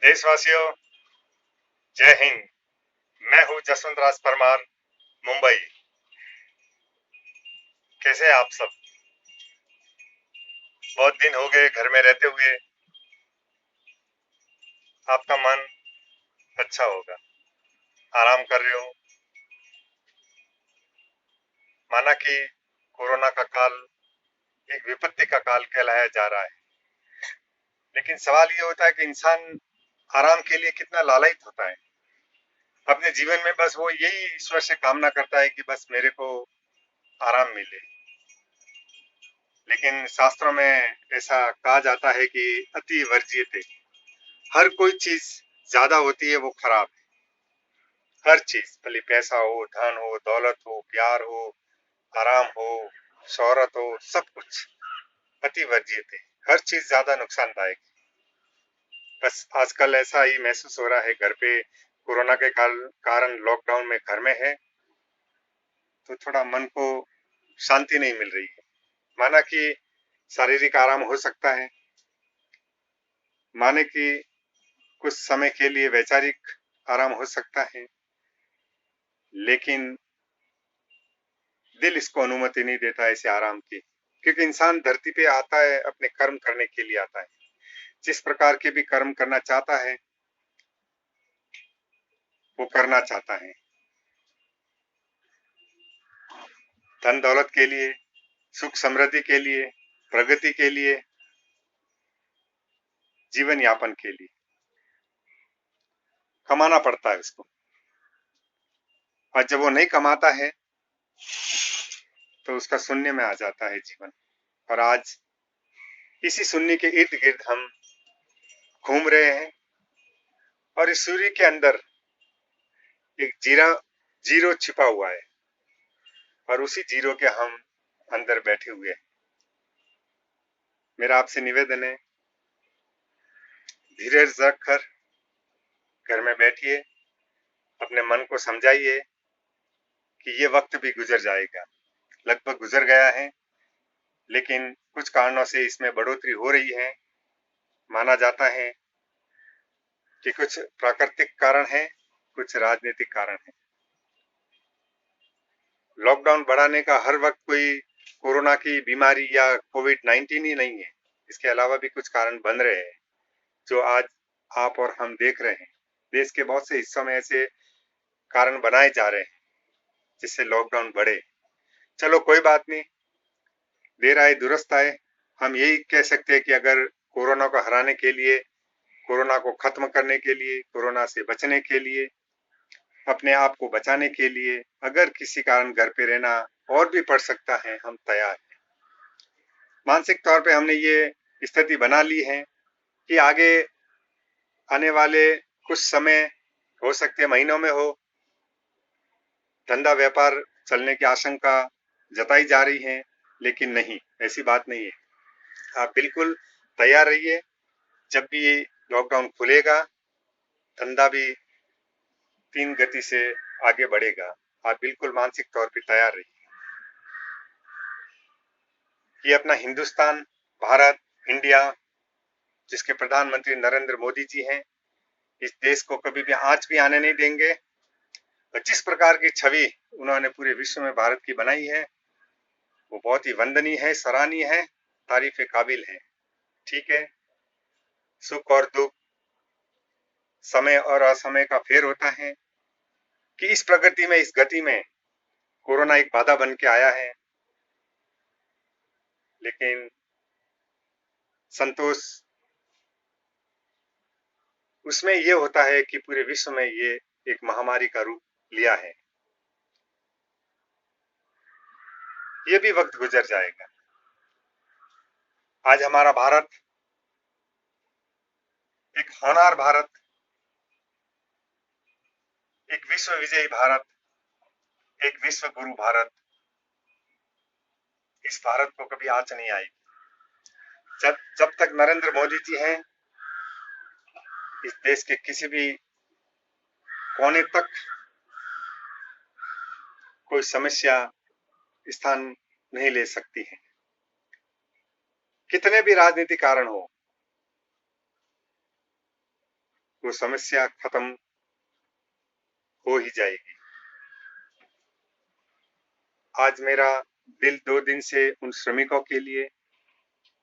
देशवासियों, जय हिंद। मैं हूं जसवंत राज परमार, मुंबई। कैसे हैं आप सब? बहुत दिन हो गए घर में रहते हुए। आपका मन अच्छा होगा, आराम कर रहे हो। माना कि कोरोना का काल एक विपत्ति का काल कहलाया जा रहा है, लेकिन सवाल ये होता है कि इंसान आराम के लिए कितना लालयित होता है। अपने जीवन में बस वो यही ईश्वर से कामना करता है कि बस मेरे को आराम मिले। लेकिन शास्त्रों में ऐसा कहा जाता है कि अति वर्ज्यते। हर कोई चीज ज्यादा होती है वो खराब है। हर चीज, भले पैसा हो, धन हो, दौलत हो, प्यार हो, आराम हो, शोहरत हो, सब कुछ अति वर्जित है। हर चीज ज्यादा नुकसानदायक है। बस आजकल ऐसा ही महसूस हो रहा है, घर पे कोरोना के कारण लॉकडाउन में घर में है तो थोड़ा मन को शांति नहीं मिल रही है। माना कि शारीरिक आराम हो सकता है, माने कि कुछ समय के लिए वैचारिक आराम हो सकता है, लेकिन दिल इसको अनुमति नहीं देता ऐसे आराम की। क्योंकि इंसान धरती पे आता है अपने कर्म करने के लिए आता है। जिस प्रकार के भी कर्म करना चाहता है वो करना चाहता है, धन दौलत के लिए, सुख समृद्धि के लिए, प्रगति के लिए, जीवन यापन के लिए कमाना पड़ता है उसको। और जब वो नहीं कमाता है तो उसका शून्य में आ जाता है जीवन। और आज इसी शून्य के इर्द गिर्द हम घूम रहे हैं, और इस सूर्य के अंदर एक जीरो छिपा हुआ है, और उसी जीरो के हम अंदर बैठे हुए हैं। मेरा आपसे निवेदन है, धीरज रखकर घर में बैठिए, अपने मन को समझाइए कि ये वक्त भी गुजर जाएगा। लगभग गुजर गया है, लेकिन कुछ कारणों से इसमें बढ़ोतरी हो रही है। माना जाता है कि कुछ प्राकृतिक कारण है, कुछ राजनीतिक कारण है। लॉकडाउन बढ़ाने का हर वक्त कोई कोरोना की बीमारी या कोविड-19 ही नहीं है। इसके अलावा भी कुछ कारण बन रहे हैं जो आज आप और हम देख रहे हैं। देश के बहुत से हिस्सों में ऐसे कारण बनाए जा रहे हैं जिससे लॉकडाउन बढ़े। चलो कोई बात नहीं, देर आए दुरुस्त आए। हम यही कह सकते हैं कि अगर कोरोना को हराने के लिए, कोरोना को खत्म करने के लिए, कोरोना से बचने के लिए, अपने आप को बचाने के लिए अगर किसी कारण घर पे रहना और भी पड़ सकता है, हम तैयार हैं। मानसिक तौर पे हमने ये स्थिति बना ली है कि आगे आने वाले कुछ समय, हो सकते महीनों में हो, धंधा व्यापार चलने की आशंका जताई जा रही है, लेकिन नहीं, ऐसी बात नहीं है। आप बिल्कुल तैयार रहिए। जब भी ये लॉकडाउन खुलेगा, धंधा भी तीन गति से आगे बढ़ेगा। आप बिल्कुल मानसिक तौर पे तैयार रहिए। ये अपना हिंदुस्तान, भारत, इंडिया, जिसके प्रधानमंत्री नरेंद्र मोदी जी हैं, इस देश को कभी भी आंच भी आने नहीं देंगे। और जिस प्रकार की छवि उन्होंने पूरे विश्व में भारत की बनाई है, वो बहुत ही वंदनीय है, सराहनीय है, तारीफ काबिल है। ठीक है, सुख और दुख, समय और असमय का फेर होता है कि इस प्रगति में, इस गति में कोरोना एक बाधा बन के आया है, लेकिन संतोष उसमें ये होता है कि पूरे विश्व में ये एक महामारी का रूप लिया है। ये भी वक्त गुजर जाएगा। आज हमारा भारत एक होनहार भारत, एक विश्व विजयी भारत, एक विश्व गुरु भारत, इस भारत को कभी आंच नहीं आएगी। जब जब तक नरेंद्र मोदी जी हैं, इस देश के किसी भी कोने तक कोई समस्या स्थान नहीं ले सकती है। कितने भी राजनीतिक कारण हो, वो समस्या खत्म हो ही जाएगी। आज मेरा दिल 2 दिन से उन श्रमिकों के लिए,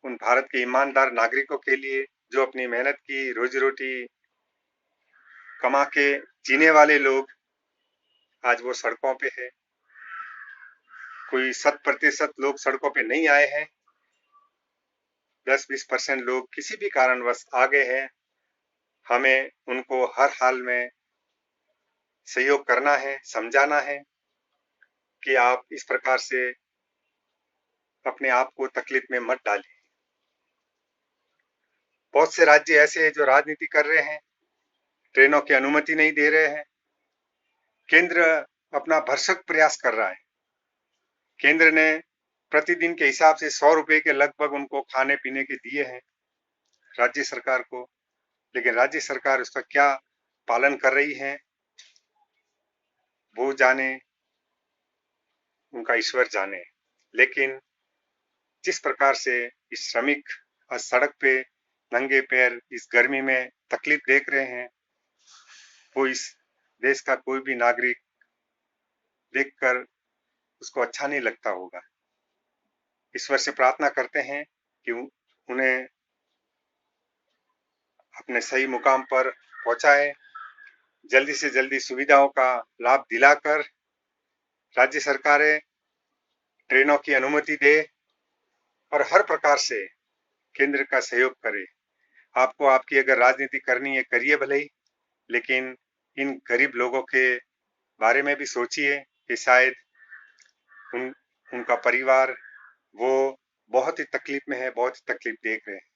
उन भारत के ईमानदार नागरिकों के लिए जो अपनी मेहनत की रोजी-रोटी कमा के जीने वाले लोग आज वो सड़कों पे है। कोई 100% लोग सड़कों पे नहीं आए हैं, 10-20% लोग किसी भी कारणवश आ गए हैं। हमें उनको हर हाल में सहयोग करना है, समझाना है कि आप इस प्रकार से अपने आप को तकलीफ में मत डालिए। बहुत से राज्य ऐसे हैं जो राजनीति कर रहे हैं, ट्रेनों की अनुमति नहीं दे रहे हैं। केंद्र अपना भरसक प्रयास कर रहा है। केंद्र ने प्रतिदिन के हिसाब से 100 रुपए के लगभग उनको खाने पीने के दिए हैं राज्य सरकार को, लेकिन राज्य सरकार उसका क्या पालन कर रही है वो जाने, उनका ईश्वर जाने। लेकिन जिस प्रकार से इस श्रमिक आज सड़क पे नंगे पैर इस गर्मी में तकलीफ देख रहे हैं, वो इस देश का कोई भी नागरिक देखकर उसको अच्छा नहीं लगता होगा। ईश्वर से प्रार्थना करते हैं कि उन्हें अपने सही मुकाम पर पहुंचाए, जल्दी से जल्दी सुविधाओं का लाभ दिलाकर राज्य सरकारें ट्रेनों की अनुमति दे और हर प्रकार से केंद्र का सहयोग करे। आपको आपकी अगर राजनीति करनी है करिए भले ही, लेकिन इन गरीब लोगों के बारे में भी सोचिए कि शायद उनका परिवार वो बहुत ही तकलीफ में है, बहुत ही तकलीफ देख रहे हैं।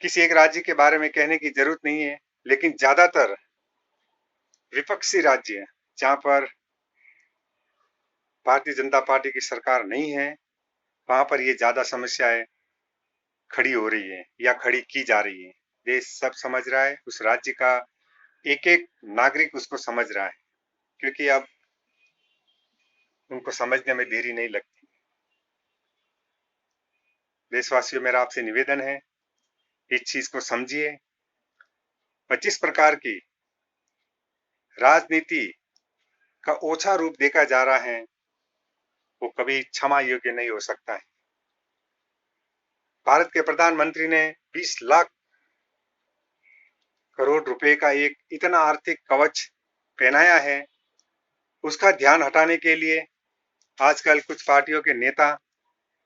किसी एक राज्य के बारे में कहने की जरूरत नहीं है, लेकिन ज्यादातर विपक्षी राज्य जहां पर भारतीय जनता पार्टी की सरकार नहीं है, वहां पर ये ज्यादा समस्याएं खड़ी हो रही है या खड़ी की जा रही है। देश सब समझ रहा है, उस राज्य का एक एक नागरिक उसको समझ रहा है, क्योंकि अब उनको समझने में देरी नहीं लगती। देशवासियों, मेरा आपसे निवेदन है, इस चीज को समझिए। 25 प्रकार की राजनीति का ओछा रूप देखा जा रहा है, वो कभी क्षमा योग्य नहीं हो सकता है। भारत के प्रधानमंत्री ने 20 लाख करोड़ रुपए का एक इतना आर्थिक कवच पहनाया है, उसका ध्यान हटाने के लिए आजकल कुछ पार्टियों के नेता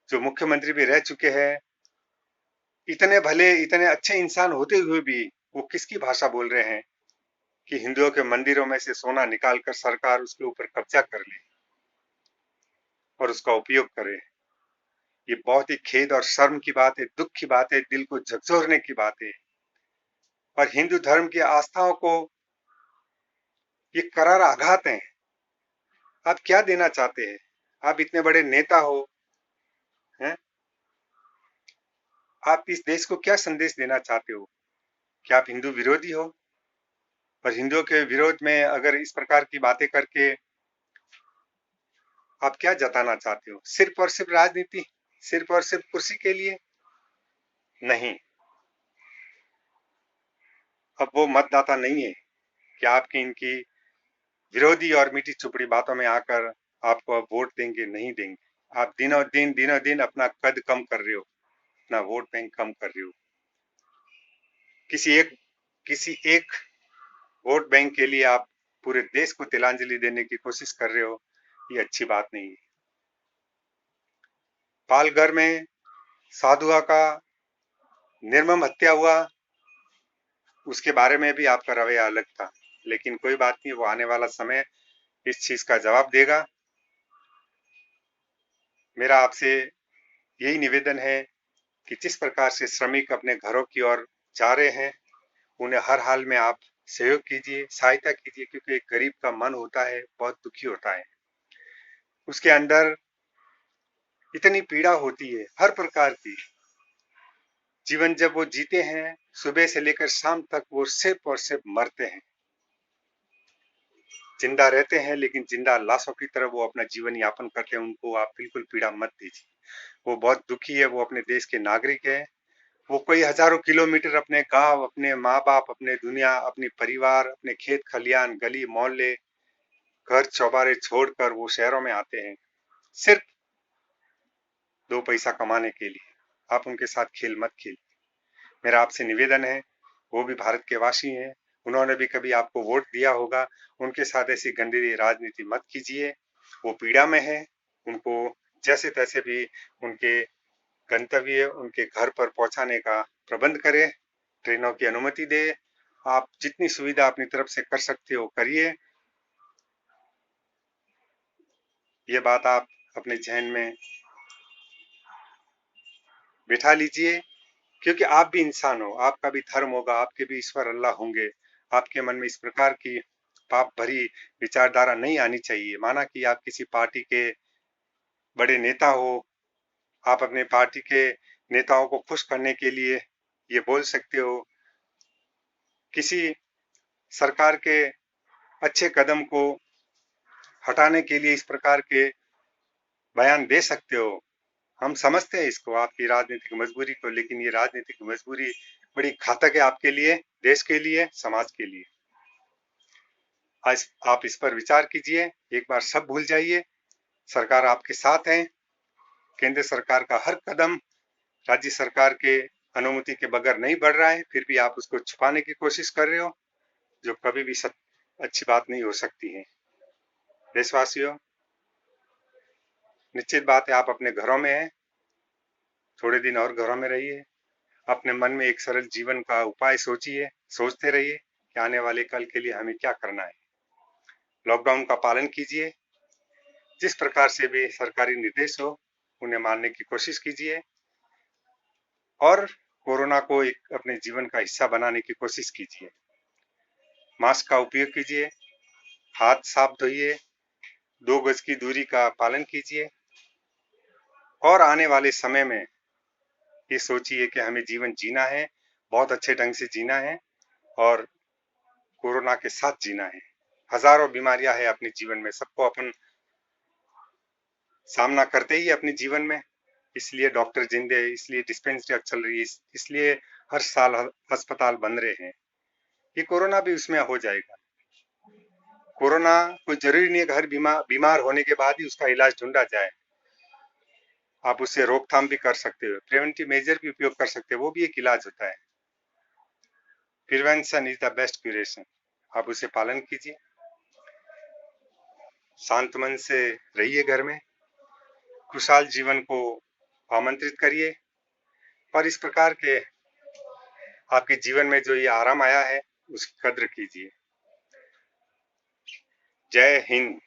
जो मुख्यमंत्री भी रह चुके हैं, इतने भले इतने अच्छे इंसान होते हुए भी वो किसकी भाषा बोल रहे हैं कि हिंदुओं के मंदिरों में से सोना निकालकर सरकार उसके ऊपर कब्जा कर ले और उसका उपयोग करे। ये बहुत ही खेद और शर्म की बात है, दुख की बात है, दिल को झकझोरने की बात है। और हिंदू धर्म की आस्थाओं को ये करारा आघात है। आप क्या देना चाहते हैं? आप इतने बड़े नेता हो, हैं? आप इस देश को क्या संदेश देना चाहते हो? क्या आप हिंदू विरोधी हो? और हिंदुओं के विरोध में अगर इस प्रकार की बातें करके आप क्या जताना चाहते हो? सिर्फ और सिर्फ राजनीति, सिर्फ और सिर्फ कुर्सी के लिए? नहीं, अब वो मतदाता नहीं है कि आपकी इनकी विरोधी और मीठी चुपड़ी बातों में आकर आपको अब वोट देंगे, नहीं देंगे। आप दिनों दिन अपना कद कम कर रहे हो, अपना वोट बैंक कम कर रहे हो। किसी एक वोट बैंक के लिए आप पूरे देश को तिलांजलि देने की कोशिश कर रहे हो, ये अच्छी बात नहीं है। पालघर में साधुआ का निर्मम हत्या हुआ, उसके बारे में भी आपका रवैया अलग था, लेकिन कोई बात नहीं, वो आने वाला समय इस चीज का जवाब देगा। मेरा आपसे यही निवेदन है कि जिस प्रकार से श्रमिक अपने घरों की ओर जा रहे हैं, उन्हें हर हाल में आप सहयोग कीजिए, सहायता कीजिए, क्योंकि एक गरीब का मन होता है, बहुत दुखी होता है। उसके अंदर इतनी पीड़ा होती है हर प्रकार की। जीवन जब वो जीते हैं, सुबह से लेकर शाम तक वो सिर्फ और सिर्फ मरते हैं। जिंदा रहते हैं लेकिन जिंदा लाशों की तरह वो अपना जीवन यापन करते हैं। उनको आप बिल्कुल पीड़ा मत दीजिए। वो बहुत दुखी है, वो अपने देश के नागरिक है वो कोई हजारों किलोमीटर अपने गांव, अपने माँ बाप, अपने दुनिया, अपनी परिवार, अपने खेत खलियान, गली मोहल्ले, घर चौबारे छोड़कर वो शहरों में आते हैं सिर्फ 2 पैसा कमाने के लिए। आप उनके साथ खेल मत खेलिए। मेरा आपसे निवेदन है, वो भी भारत के वासी हैं, उन्होंने भी कभी आपको वोट दिया होगा, उनके साथ ऐसी गंदी राजनीति मत कीजिए। वो पीड़ा में है, उनको जैसे तैसे भी उनके गंतव्य, उनके घर पर पहुंचाने का प्रबंध करें, ट्रेनों की अनुमति दे। आप जितनी सुविधा अपनी तरफ से कर सकते हो करिए। ये बात आप अपने जहन में बिठा लीजिए, क्योंकि आप भी इंसान हो, आपका भी धर्म होगा, आपके भी ईश्वर अल्लाह होंगे। आपके मन में इस प्रकार की पाप भरी विचारधारा नहीं आनी चाहिए। माना कि आप किसी पार्टी के बड़े नेता हो, आप अपने पार्टी के नेताओं को खुश करने के लिए ये बोल सकते हो, किसी सरकार के अच्छे कदम को हटाने के लिए इस प्रकार के बयान दे सकते हो। हम समझते हैं इसको, आपकी राजनीतिक मजबूरी को, लेकिन ये राजनीतिक मजबूरी बड़ी घातक है आपके लिए, देश के लिए, समाज के लिए। आज आप इस पर विचार कीजिए, एक बार सब भूल जाइए। सरकार आपके साथ है। केंद्र सरकार का हर कदम राज्य सरकार के अनुमति के बगैर नहीं बढ़ रहा है, फिर भी आप उसको छुपाने की कोशिश कर रहे हो, जो कभी भी अच्छी बात नहीं हो सकती है। देशवासियों, निश्चित बात है आप अपने घरों में हैं, थोड़े दिन और घरों में रहिए। अपने मन में एक सरल जीवन का उपाय सोचिए, सोचते रहिए कि आने वाले कल के लिए हमें क्या करना है। लॉकडाउन का पालन कीजिए, जिस प्रकार से भी सरकारी निर्देश हो उन्हें मानने की कोशिश कीजिए, और कोरोना को एक अपने जीवन का हिस्सा बनाने की कोशिश कीजिए। मास्क का उपयोग कीजिए, हाथ साफ धोइए, 2 गज की दूरी का पालन कीजिए, और आने वाले समय में ये सोचिए कि हमें जीवन जीना है, बहुत अच्छे ढंग से जीना है, और कोरोना के साथ जीना है। हजारों बीमारियां हैं अपने जीवन में, सबको अपन सामना करते ही अपने जीवन में। इसलिए डॉक्टर जिंदे है, इसलिए डिस्पेंसरी चल रही है, इसलिए हर साल अस्पताल बन रहे हैं। ये कोरोना भी उसमें हो जाएगा। कोरोना कोई जरूरी नहीं है कि हर बीमार होने के बाद ही उसका इलाज ढूंढा जाए। आप उससे रोकथाम भी कर सकते हो, प्रिवेंटिव मेजर भी उपयोग कर सकते हो, वो भी एक इलाज होता है। Prevention is the best curation. आप उसे पालन कीजिए, शांत मन से रहिए घर में, खुशहाल जीवन को आमंत्रित करिए, और इस प्रकार के आपके जीवन में जो ये आराम आया है उसकी कद्र कीजिए। जय हिंद।